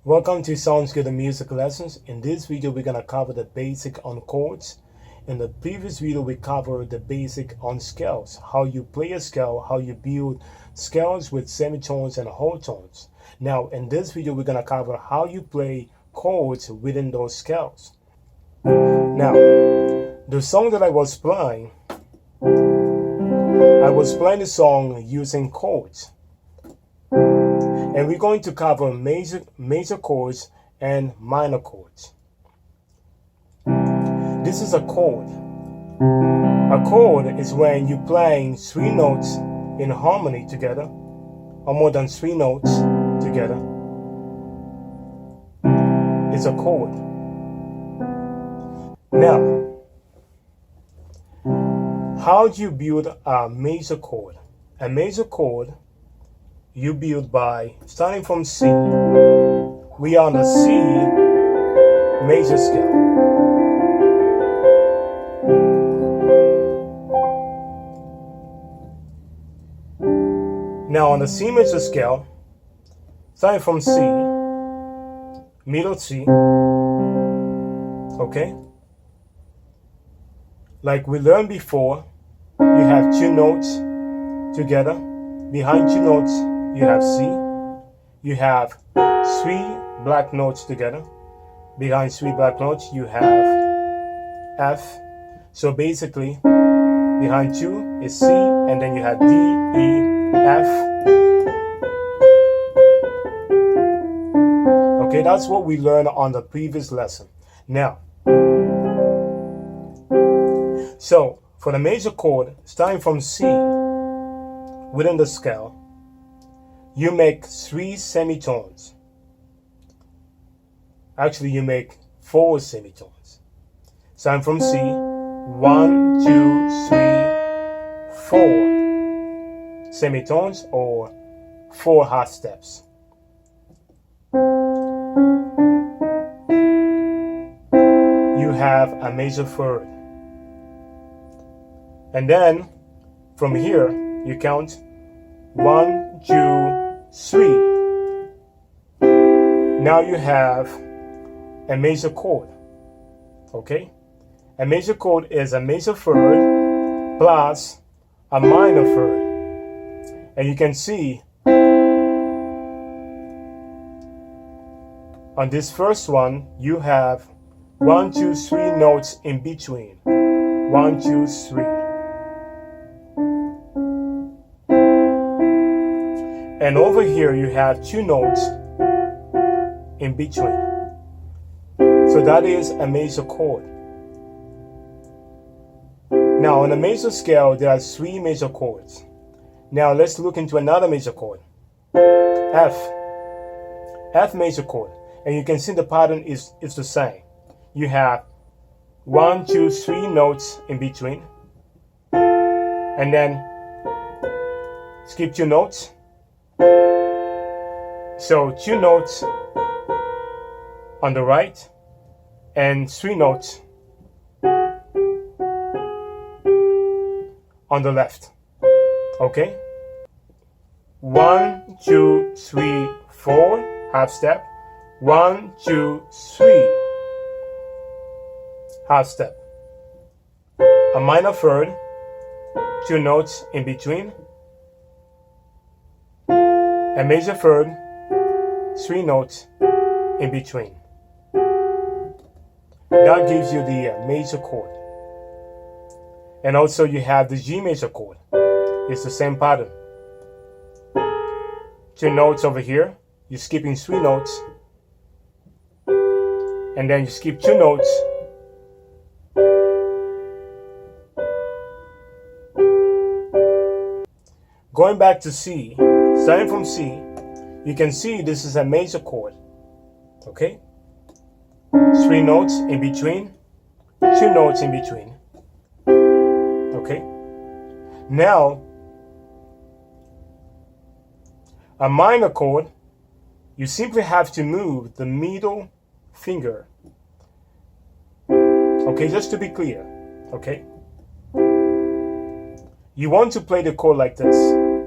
Welcome to Sounds Good Music Lessons. In this video, we're going to cover the basic on chords. In the previous video, we covered the basic on scales, how you play a scale, how you build scales with semitones and whole tones. Now, in this video, we're going to cover how you play chords within those scales. Now, the song that I was playing the song using chords. And we're going to cover major chords and minor chords. This is a chord. A chord is when you're playing three notes in harmony together, or more than three notes together. It's a chord. Now, how do you build a major chord? A major chord you build by starting from C. We are on the C major scale. Now on the C major scale, starting from C, middle C, okay? Like we learned before, you have two notes together. Behind two notes, you have C. You have three black notes together. Behind three black notes, you have F. So basically, behind two is C, and then you have D, E, F. Okay, that's what we learned on the previous lesson. Now, so for the major chord, starting from C, within the scale, you make three semitones. Actually, you make four semitones. Starting from C, 1, 2, 3, 4 semitones or 4 half steps. You have a major third. And then from here, you count 1, 2, 3. Now you have a major chord. Okay? A major chord is a major third plus a minor third. And you can see on this first one, you have 1, 2, 3 notes in between. 1, 2, 3. And over here you have two notes in between. So that is a major chord. Now on a major scale, there are three major chords. Now let's look into another major chord. F. F major chord. And you can see the pattern is the same. You have 1, 2, 3 notes in between. And then skip two notes. So two notes on the right and three notes on the left. Okay? 1, 2, 3, 4, half step. 1, 2, 3, half step. A minor third, two notes in between. A major third, three notes in between. That gives you the major chord. And also you have the G major chord. It's the same pattern. Two notes over here. You're skipping three notes. And then you skip two notes. Going back to C, starting from C, you can see this is a major chord. Okay? Three notes in between, two notes in between. Okay? Now, a minor chord, you simply have to move the middle finger. Okay, just to be clear. Okay? You want to play the chord like this,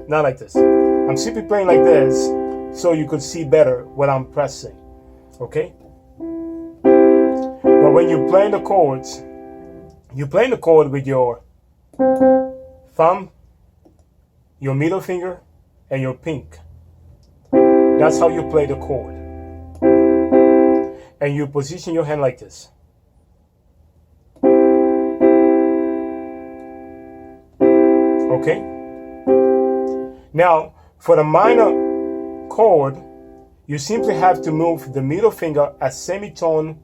not like this. I'm simply playing like this so you could see better what I'm pressing. Okay? But when you're playing the chords, you're playing the chord with your thumb, your middle finger, and your pink. That's how you play the chord. And you position your hand like this. Okay? Now, for the minor chord, you simply have to move the middle finger a semitone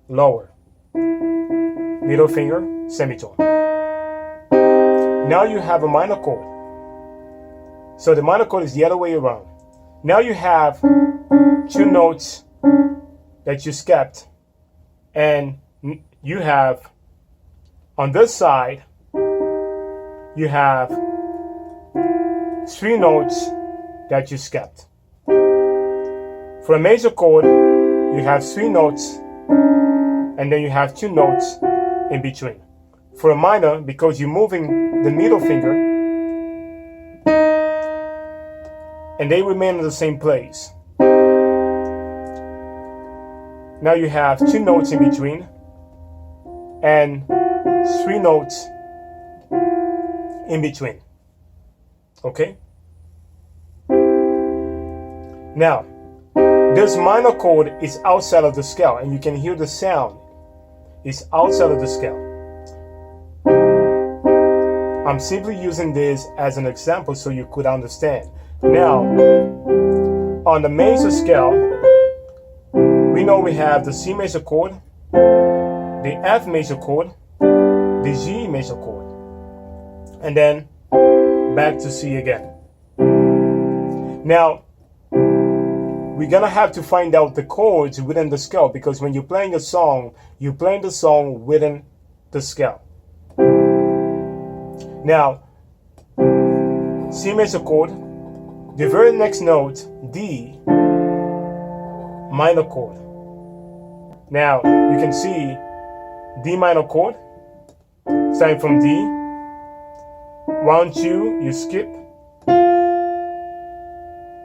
lower. Middle finger, semitone. Now you have a minor chord. So the minor chord is the other way around. Now you have two notes that you skipped, and you have on this side you have three notes that you skipped. For a major chord, you have three notes, and then you have two notes in between. For a minor, because you're moving the middle finger, and they remain in the same place. Now you have two notes in between, and three notes in between. Okay? Now, this minor chord is outside of the scale, and you can hear the sound. It's outside of the scale. I'm simply using this as an example so you could understand. Now, on the major scale, we know we have the C major chord, the F major chord, the G major chord, and then back to C again. Now, we're gonna have to find out the chords within the scale, because when you're playing a song, you're playing the song within the scale. Now, C major chord, the very next note, D, minor chord. Now, you can see D minor chord, starting from D. 1, 2, you skip.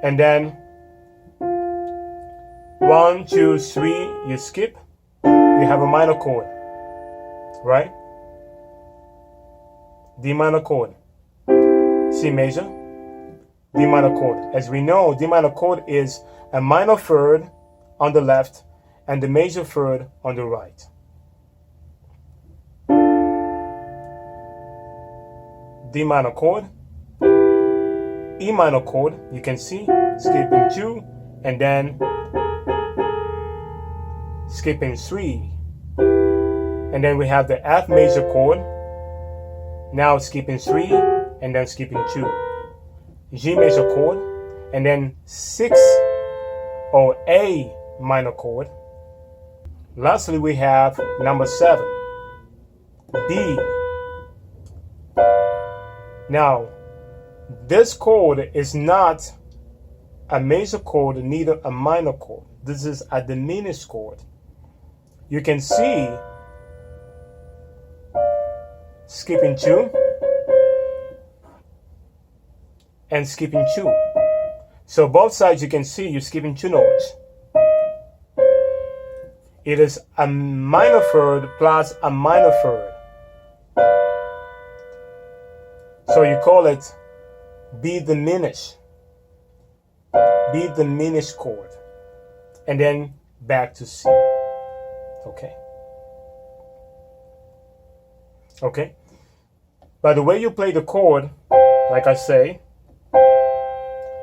And then 1, 2, 3, you skip. You have a minor chord, right? D minor chord, C major, D minor chord. As we know, D minor chord is a minor third on the left and the major third on the right. D minor chord, E minor chord, you can see, skipping 2, and then skipping 3. And then we have the F major chord, now skipping 3, and then skipping 2. G major chord, and then 6, or A minor chord. Lastly, we have number 7, B. Now, this chord is not a major chord, neither a minor chord. This is a diminished chord. You can see skipping 2 and skipping 2. So both sides you can see you're skipping 2 notes. It is a minor third plus a minor third. So you call it B diminished. B diminished chord. And then back to C. Okay. Okay. By the way you play the chord, like I say,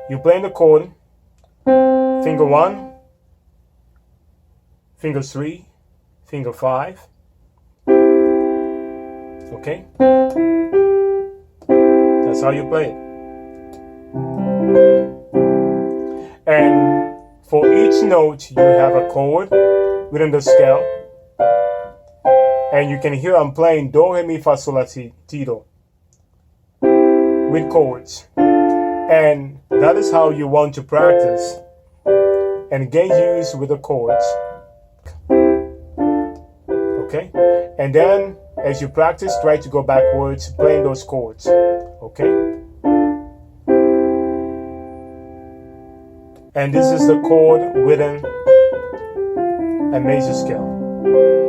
you play the chord, finger 1, finger 3, finger 5. Okay? That's how you play it. And for each note, you have a chord within the scale. And you can hear I'm playing Do, Re, Mi, Fa, Sol, La, Si, Do with chords. And that is how you want to practice and get used with the chords. Okay? And then as you practice, try to go backwards playing those chords. Okay? And this is the chord within a major scale.